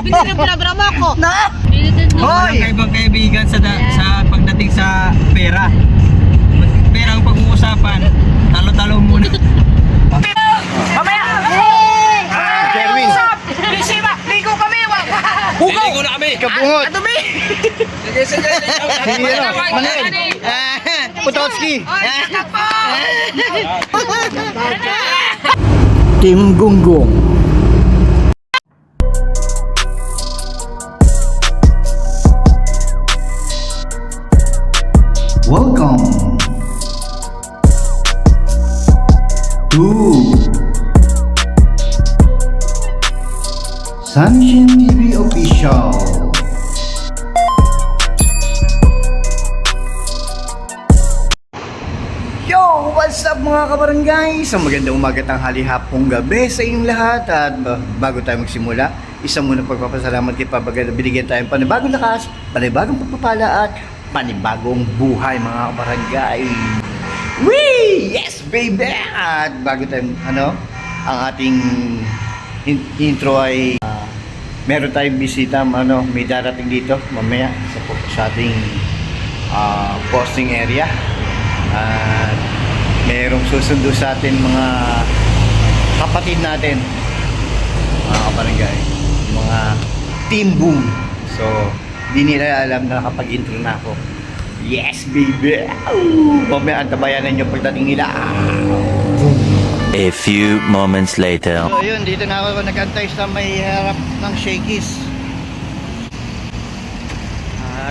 Binibra mo ako. Na? Walang kaibang kaibigan sa pagdating sa pera. Pera ang pag-uusapan. Talo-talo muna. Mamaya! Kerwin. Bisima! Ligo kami! Ligo na kami. Kabungot. Ano ba? Sige. Manuel. Putowski. Team Gunggong. Welcome to Sunshine TV Official. Yo! What's up mga kabarangay? Sa magandang umaga, tanghali, hapong gabi sa inyong lahat. At bago tayo magsimula, isang muna pagpapasalamat kay Pabaga na binigyan tayo ng panibagong lakas, panibagong pagpapala at panibagong buhay mga kabarangay. Wee! Yes baby! At bago tayo, ang ating intro ay meron tayong bisita, may darating dito mamaya sa ating posting area. At merong susundo sa atin mga kapatid natin, mga kabarangay, mga Team Boom. So, di nila alam na kapag intro na ako. Yes, baby! Mamaya antabayanan nyo pagdating nila. A few moments later. So, yun, dito na ako nagantay sa may harap ng Shakey's.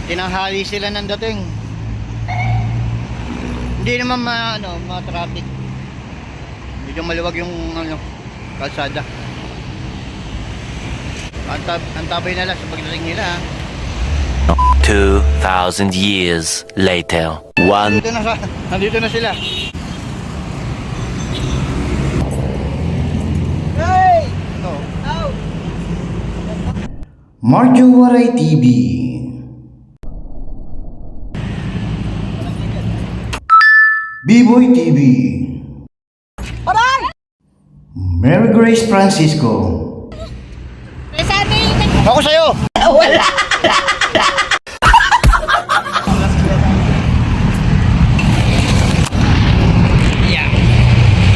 Tinanghali sila ng dating. Hindi naman ma-traffic. Medyo maluwag yung kalsada. Antabay na lang sa pagdating nila. 2,000 years later. Nandito na sila. Hey! Marjo Waray TV. B-Boy TV. Aray! Mary Grace Francisco. Ako sa'yo! Wala!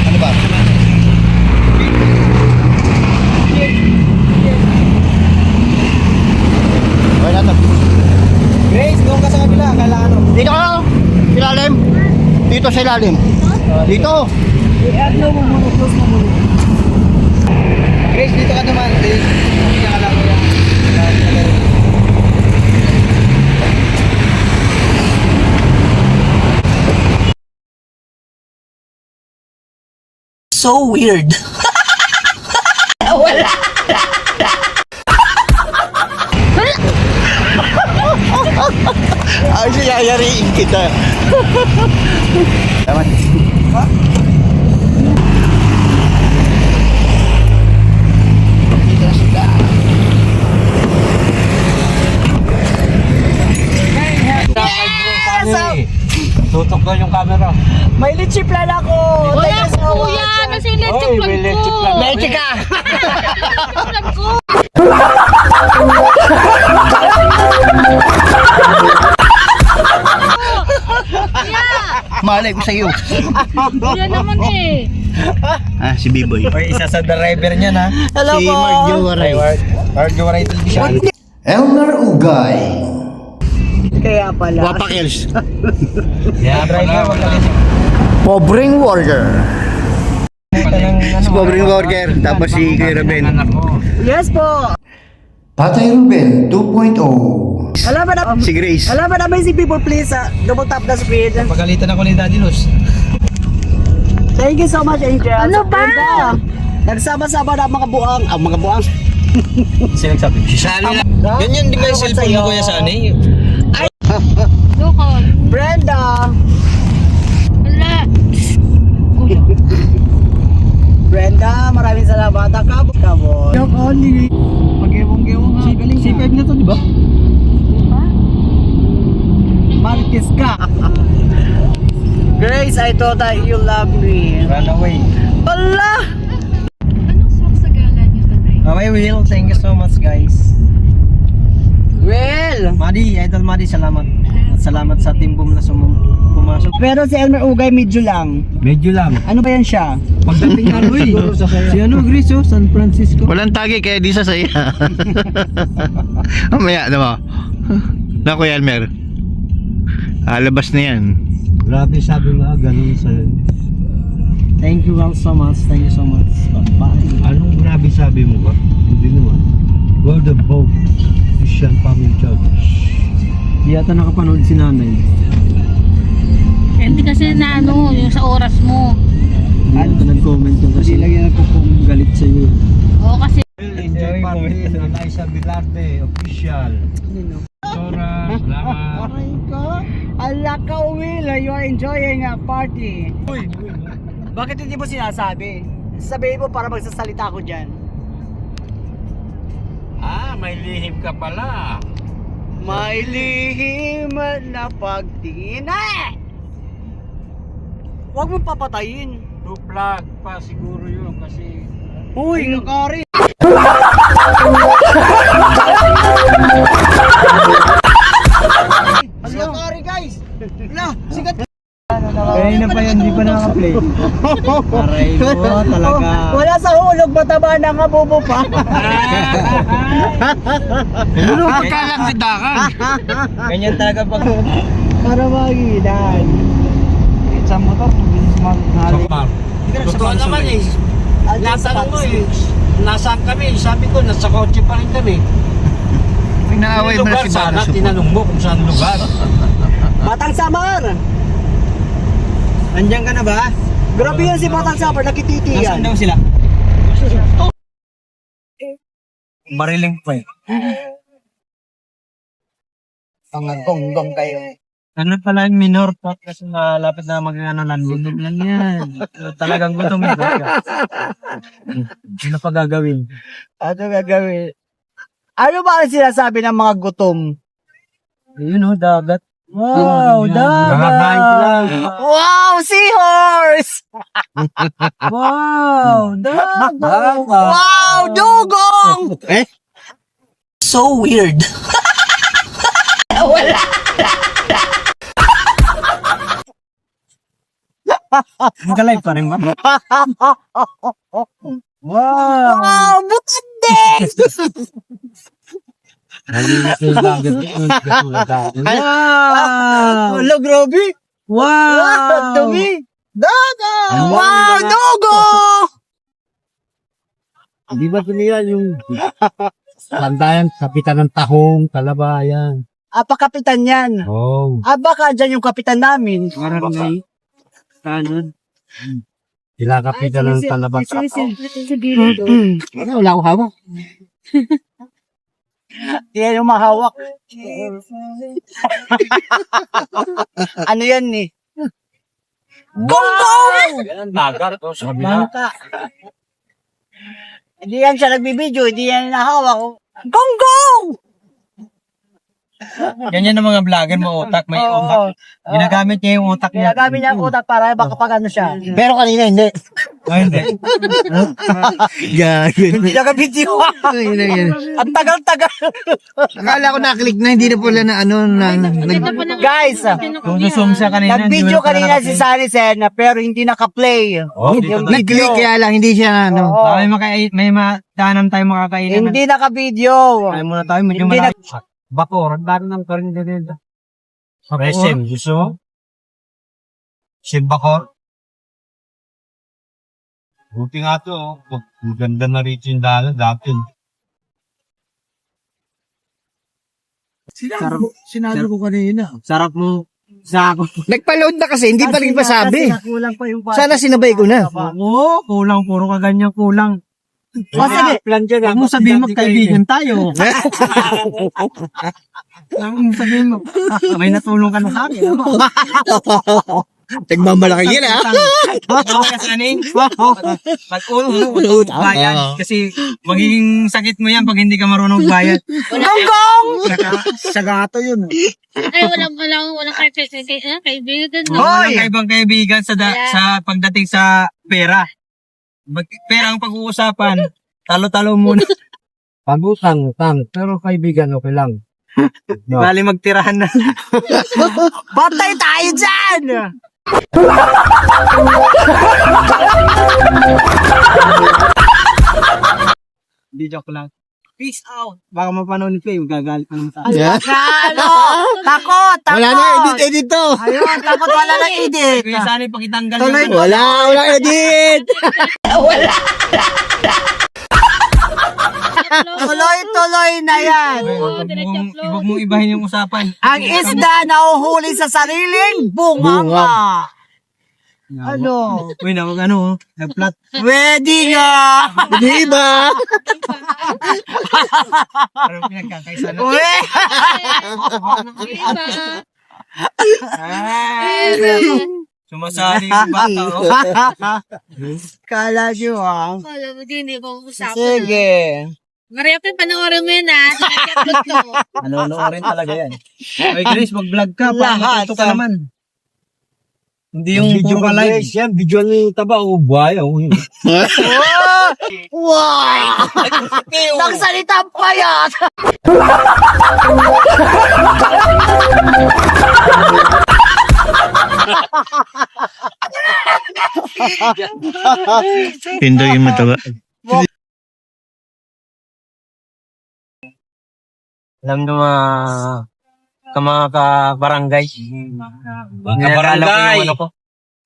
Ano ba? Okay na to. Grace, doon ka sa kabila. Kailangan mo. Dito ka! Ilalim! Dito sa ilalim. Dito! Grace, dito ka naman. Grace, hindi ka lang yan. So weird. Wala. Ay, siyayariin kita. Tama. Ha? Dito na sila. Tutok daw yung camera. May leche plan ako. Wala ko kuya. Nasa yung electric plan ko. Leche ka! Plan ko. Malay ko sa'yo. Kuya naman eh. Si B-Boy. Oy, isa sa driver niya na. Hello Si po. Marjo Waray. Marjo Waray TV siya. Elmer Ugay. Kaya pala. Wapakils. Yeah, driver. Pobreng Warrior. Si Pobreng Warrior. Tapos si Kuya Ruben. Yes po. Tatay Ruben 2.0. Alam ba na? Si Grace. Alam ba naman si people please double tap the screen. Pagalitan ako ni Daddy Luz. Thank you so much, Angel. Ano ba? Ganda. Nagsama-sama na mga buang. Mga buang. Sino nagsabi? Si Sani na. Ganyan din ba yung cellphone mo Kuya Sani? Dukol. Brenda. Wala. Kuya. Brenda, maraming salamat. Kabo. Yung only. Mag-iwang-iwang nga. Galing C5 na to, di ba? Marquez ka. Grace, I thought that you love me. Run away. Ala! Anong song sa gala niyo today? Okay, Will. Thank you so much, guys. Well, Madi, Idol Madi, salamat. At salamat sa Team Boom na pumasok. pero si Elmer Ugay medyo lang. Medyo lang. Ano ba yan siya? Pagdating ano eh. Si ano, Gris, oh, San Francisco. Walang tagi kaya di sa saya. Mamaya, ano mo? Na Kuya Elmer. Labas na yan. Grabe sabi mo, ganun sa... Thank you all so much. Thank you so much. Bye. Anong grabe sabi mo ba? Hindi naman. We're the Bob Christian Family Church. Di yata nakapanood si nanay. Hindi kasi na ano, yung sa oras mo. Hindi yata nag-comment yung kasi Hindi lang yan nagkukong. galit sa iyo. Oo, kasi Enjoy party, Eliza Vilarte, official. Sora, salamat. Aray ko. Alaka Will, you are enjoying a party. Bakit hindi mo sinasabi? Sabihin mo para magsasalita ako dyan. May lihim ka pala. May lihim na pagtingin. Huwag mo papatayin. Two plug pa siguro yun kasi Uy, nakari. Nakari guys. La, sikat. Kanina pa yan, di pa nakaka-play. Aray mo, talaga. Wala sa hulog, mataba na nga bobo pa. Ano pagkalagdakan? Ganyan talaga pag... Para magilan. Sa motor, bilis mag-hali. Sokmar. Totoo naman eh. Natanong mo eh. Nasaan kami? Sabi ko, nasa kotse pa rin kami. May naaway mo na Lugar si sana, Baro. tinanong mo kung saan lugar. Batang Samar. Andiyan ka na ba? Grabe yan si Batang Samar, nakititi Nasaan yan. daw sila? Bariling pa eh. Pangagonggong kayo. Ano pala yung minor talk kasi malapit na mag-ano landing lang yan. Talagang gutom eh. Ano pa gagawin? Ano gagawin? Ano ba ang sinasabi ng mga gutom? Yun oh, dagat. Wow, Nakakain ko lang. dagat! Wow, seahorse! Wow, dagat! Wow, dugong! So weird. Nagka-live pa rin ba? Wow! Wow, butande! Nalinis yung dagat. Wow! Wala, grabe. Wow! Dumi. Daga! Wow, dugong! Di ba nila yung landayan, kapitan ng tahong, talabayan. Kapitan yan. Oh. Baka dyan yung kapitan namin. Parang ngay. Tanod. Sila kapitan ng talabayan. Wala akong hawak. Di yan yung mahawak. Ano yan eh? Gonggong! Yan, dagat. Oh, sa kabila. Bangka. Hindi yan siya nagbibideo, hindi yan nahawak. Gonggong! Ganyan ang mga vlogger mo utak. May utak. Ginagamit niya yung utak niya. Ginagamit niya ang utak para baka pag ano siya. Pero kanina hindi. Ay, hindi. Gagawin. Hindi naka-video. Ang tagal-tagal. Akala ko naklik na, hindi na pala na ano, Guys, Kung zoom siya kanina. nag-video kanina si Sunny Sen pero hindi naka-play. Oh, Yung nag-click video. kaya lang, hindi siya na ano. Oo. May madanan tayo makakainan. Hindi naka-video. Kaya muna tayo. Medyo Hindi malayo. Bakor. Ang dami ng karin dito. Presem, gusto mo? Simbakor? Buti nga to, oh. Ang ganda na rito yung dala dati. Sarap. Sinabi ko kanina. Sarap mo. Sako. Nagpa-load na kasi, hindi pa rin pasabi. Kulang pa yung Sana sinabay ko na. Oo, kulang. Puro ka ganyan kulang. sige. Plan dyan. Huwag mo sabihin mo kaibigan tayo. Huwag mo sabihin mo. May natulong ka na sa akin. Nagmamalaki yan ha. Mag-ulong bayad. Kasi magiging sakit mo yan pag hindi ka marunong bayad. Gonggong! Sa gato yun. ay walang kaibigan. No? Walang kaibang kaibigan sa pagdating sa pera. Pera ang pag-uusapan. Talo-talo muna. Pag-utang, pero kaibigan, okay lang. Bali magtirahan na. Patay tayo dyan! Di joke lang. Peace out. Baka mapanood ko yung gagalit ng sa Ano? Takot! Wala na, edit to. Ayun, takot wala na edit. Kuya Sunny, pakitanggal Tuloy yung... Wala edit. Tuloy na yan. Huwag mong ibahin yung usapan. Ang isda nauhuli sa sariling bunganga. Ano? Uy, ano, nag-flat. Pwede nga! Di ba? Parang pinagkakaisa na. Uwe! Sumasali yung bata, oh. Kala nyo ah. Kala mo din, hindi ko usapan. Sige. Maria, panoorin mo yun ha. Upload ko. Ano rin talaga yan. Ay, Grace, mag-vlog ka. Lahat. Ito ka naman. Hindi yung video puro ka live. yan, video ni taba o buhay. Wow! Nagsalita pa yan! Pindoy yung mataba. Alam nyo mga ka-barangay. Nilalala ko yung ano ko.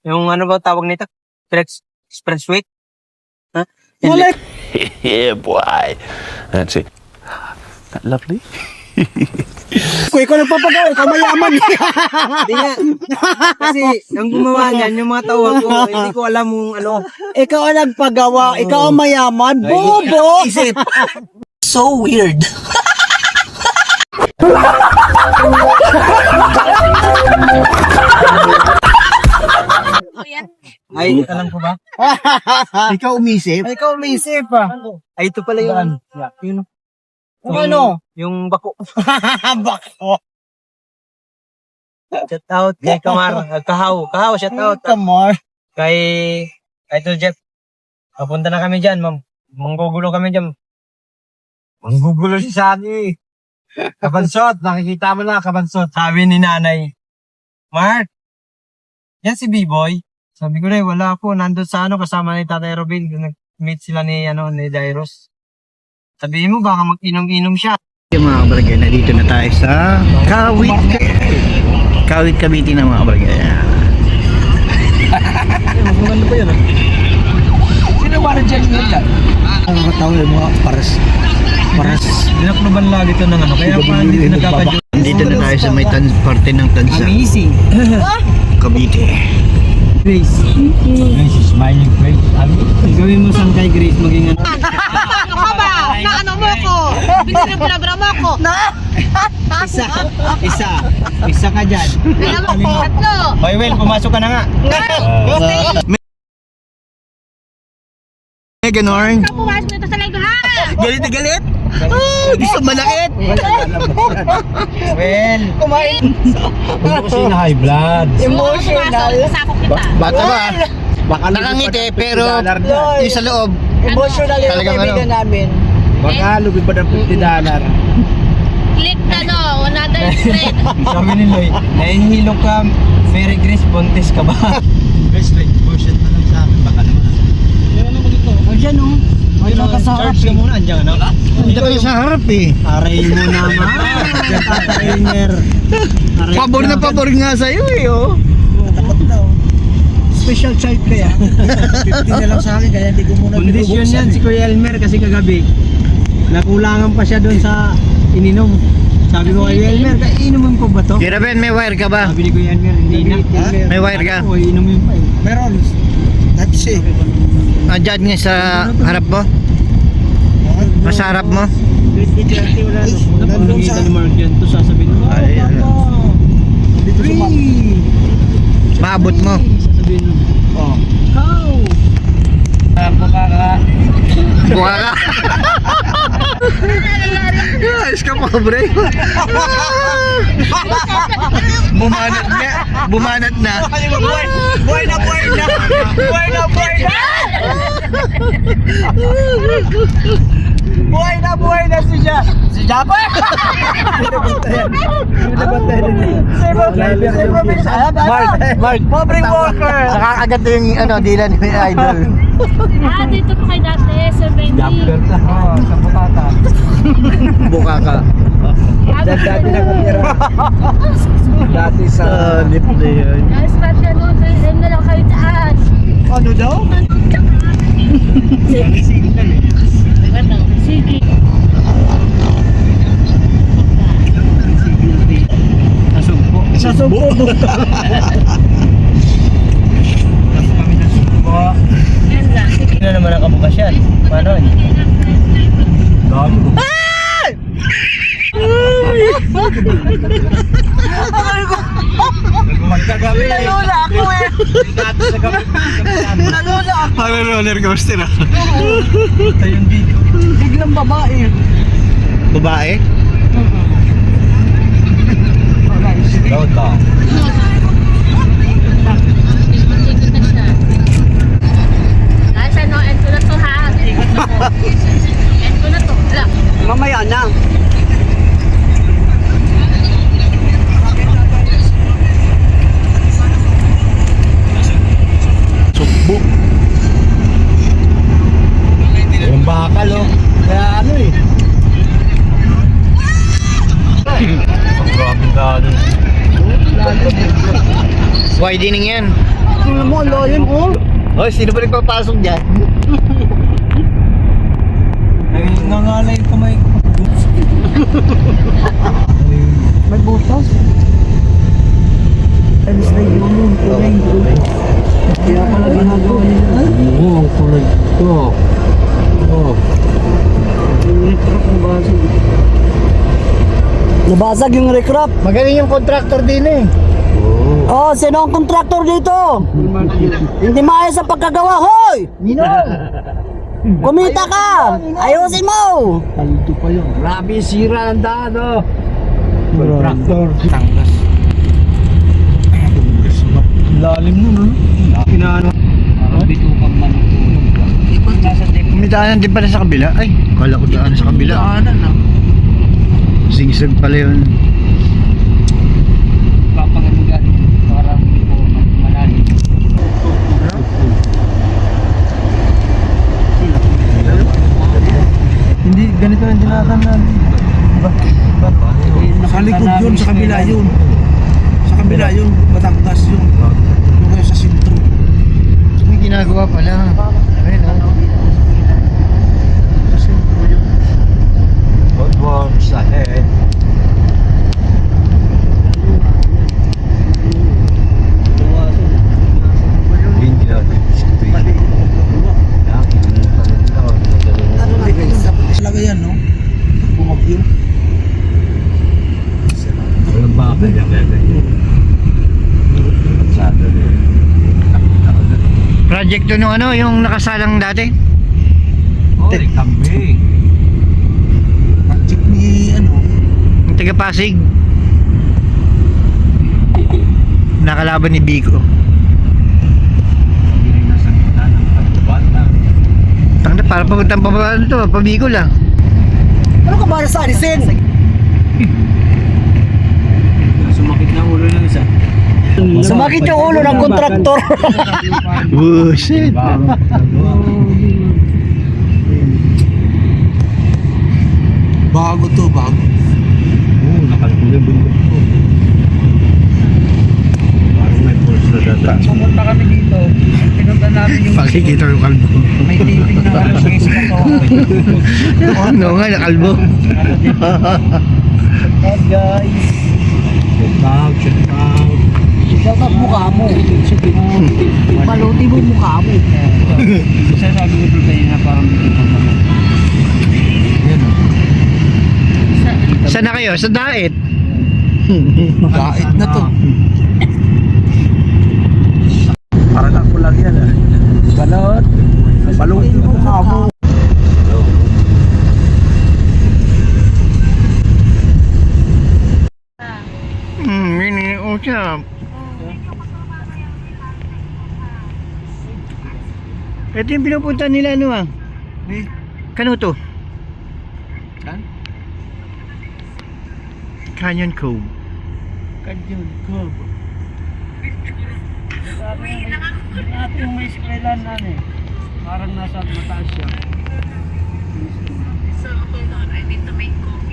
Yung ano ba tawag nito? Expressway? Ha? Hindi. Yeah, boy. That's it. That lovely? Kung ikaw nagpapagawa, ikaw mayaman. Hindi nga. Kasi ang gumawa niyan, yung mga tawag ko, hindi ko alam kung ano. Ikaw ang nagpagawa, ikaw ang mayaman. Bobo! Isip. So weird. Ay, alam ko ba? Ikaw umisip. Ikaw umisip ah. Ay, ito pala yung... Yun. Ano? Yung bako. Bako. Shout out kay Kamar. Kahaw, shout out. Kamar. Kay Idol Jeff. Papunta na kami dyan, ma'am. Manggugulo kami dyan. Manggugulo si Sunny. Kabansot, nakikita mo na, kabansot. Sabi ni nanay, Mark, yan si B-Boy. Sabi ko na, wala po. Nandun sa kasama ni Tatay Robin. Nag-meet sila ni Dairos. Sabihin mo, baka mag-inom-inom siya. Yung mga kabarangay, nandito na tayo sa Kawit Cavite na mga kabarangay. Maganda pa yan, ah. Sino ba na dyan yun dyan? Ang nakatawa yung mga paras. Dinakluban lagi ito ng ano. Kaya pa hindi nagkapadyo. Nandito na tayo sa may parte ng Tansa. Amazing. Cavite. Grace. Grace, smiling face. Gawin mo saan kay Grace maging ano. Ano ka ba? Naano mo ako? Binibra mo ako. Isa ka dyan. Alam mo, tatlo. Hoy, Will, pumasok ka na nga. Ganorn. Pumasok nito sa lingguhan. Galit na galit. Gusto manakit. Will. Kasi na high blood. Emotional. Sako kita. Bata ba? Baka nakangiti pero yung sa loob. Emotional yung Talagang kaibigan namin. Baka lubid pa ng $50. Click na no, another thread. Sabi ni Loy, nahihilok ka, Mary Grace, buntis ka ba? Grace, like, bullshit na lang sa akin. Baka naman. Diyan o. Ay, charge ka muna, andyan ano? Hindi pa sa harap eh. Aray mo naman. Tatainer. Pabor na pabor nga sa'yo eh oh. Special child kaya. 50 na lang sa akin, kaya hindi ko muna Kondisyon yan si Kuya Elmer kasi kagabi. Nakulangan pa siya doon sa ininom. Sabi ko kay Kuya Elmer, inumin ko ba to? Kira Ben, may wire ka ba? Sabi ni Kuya Elmer, hindi na. May wire ka? Oo, inumin pa eh. Meron. That's it. Andyan nga sa harap mo? Sa harap mo? Napakita ni Mark yan, to sasabihin mo. Ay, ano. Maabot mo. Sasabihin mo. Oh. Buka ka. Ayos ka pobre. Bumanat na. Buhay na! Buhay na si Jack. Si Japper! Mark, Pobre walker. nakakagat na yung ano, dila ni Idol. Ah, dito po kay dati, Sir Benny. Sa putata. Buka ka. Dati nakatira. Dati sa... Lip na yun. Guys, ba't ganun? Ayun na lang kayo dyan. Ano daw? Sige. Nasugpo. Yan lang. Sige. Ano naman ang kabukasyan? Paano? Nalula ako eh. Nalula ako. Parang roller coaster ah. Ito yung dito. Biglang babae. Babae? Load lang. Ikot na siya. Guys, ano, end ko na to ha. Ikot na po. End ko na to. Wala. Mamaya na. Sukbo. Yung bakal oh. Kaya ano eh. Grabe na ano. Widening yan. Tingnan mo, lalim oh. Hoy, sino ba nagpapasok dyan? Ay, nangalay yung kamay ko. May butas. Alis na yun. Kaya pala ginagawa nila. Oo, ang kulay ko. Oo. Recrop ng basag. Nabasag yung recrop. Magaling yung contractor din eh. Oh, sino ang contractor dito? Hindi maayos ang pagkagawa, hoy! Nino! Kumita ka! Ayusin mo! Palito pa yun. Grabe yung sira ng daan, oh. Tractor. Tanggas. Lalim nun, no? Pinaano. Bitukang manutulog. Kumidaanan din pala sa kabila. Ay, kala ko daan sa kabila. Daanan na. Sigsag pala yun. Papangalugan. Para ito malalim. Hindi, ganito ang dinatan natin. Diba? Sa likod yun, sa kabila yun. Sa kabila yun, Batangas yun. Yung kayo sa sintro. May ginagawa pala. Ayun ah. Sa sentro yun. Good works ahead. Hindi natin. Talaga yan, no? Bumagyo. Walang baka niya kaya ganyan. Sada rin. Project to nung ano, yung nakasalang dati. Hoy, kambing. Project ni, ano, Yung taga Pasig. Nakalaban ni Biko. Hindi nasa gitna ng pagkabata. Tangna, para papuntang pa ano to, Pabiko lang. Ano ka ba sa alisin? Sumakit na ulo ng isa. Sumakit yung ulo ng kontraktor. Bullshit. bago to, bago. Oo, nakalibog ko. Parang may pulse na data. Pumunta kami dito. Pinunta namin yung Pakikita yung kalbo. may taping na ano sa isip ko. Ano nga, nakalbo. Hey guys. Check out. Shout out mukha mo. Paluti mo mukha mo. Kasi sabi ko doon tayo na parang yan o. Saan na kayo? Sa Daet? Dait na to. Para lang pulag yan ah. Balot. Paluti mo mukha mo. Yun yung siya. Ito yung pinupunta nila ano ah. Kanuto. Canyon Cove. Kanyon, curb. Dati yung may eskwela na eh. Parang nasa mataas siya.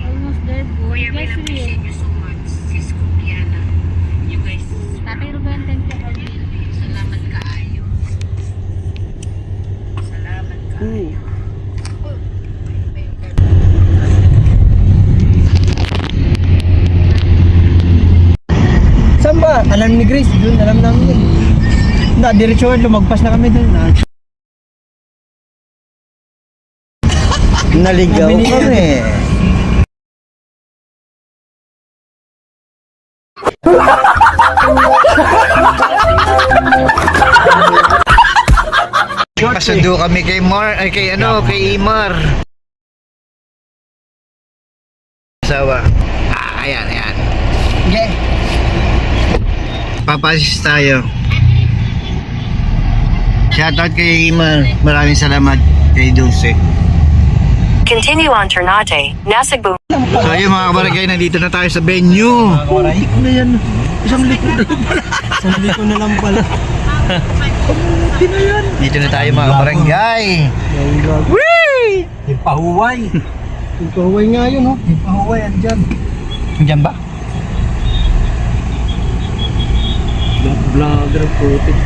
Almost dead. Guys, real. Tatay Ruben, thank you for being. Saan ba? Alam ni Grace, doon, alam namin yun. Na, diretsuhan, lumagpas na kami doon. Naligaw kami. Pasundo kami kay kay Imar. Sawa. Ayan. Okay. Papasis tayo. Shoutout kay Imar. Maraming salamat kay Dulce. Continue on Ternate, Nasugbu. So ayun mga kabarangay, nandito na tayo sa venue. Ano yan? Isang liko na lang pala. Dito na tayo mga kabarangay. Whee! Yung pahuway. Yung pahuway nga yun, oh. Yung pahuway, andyan. Diyan ba? Vlogger, putik.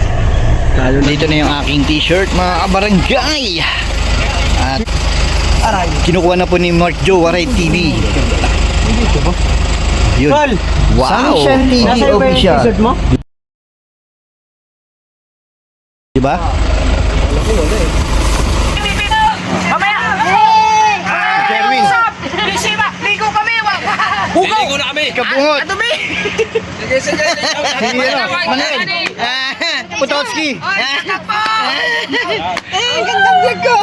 Dito na yung aking t-shirt mga kabarangay. At kinukuha na po ni Mark Joe Waray TV. Yun. Wow! TV official. T-shirt mo? Diba? Kerwin. Liligo na kami! Kabungot. Sige, Manuel. Putowski. Gandang vlog ko.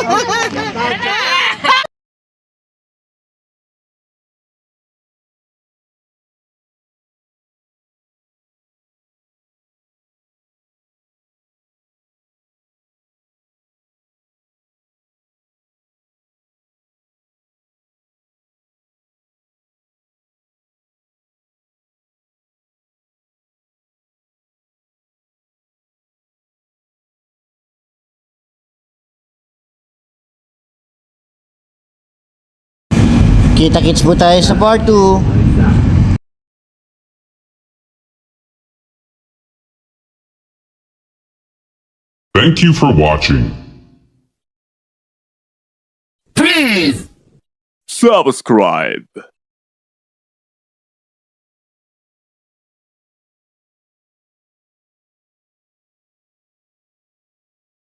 Kita-kits po tayo sa part 2. Thank you for watching. Please subscribe.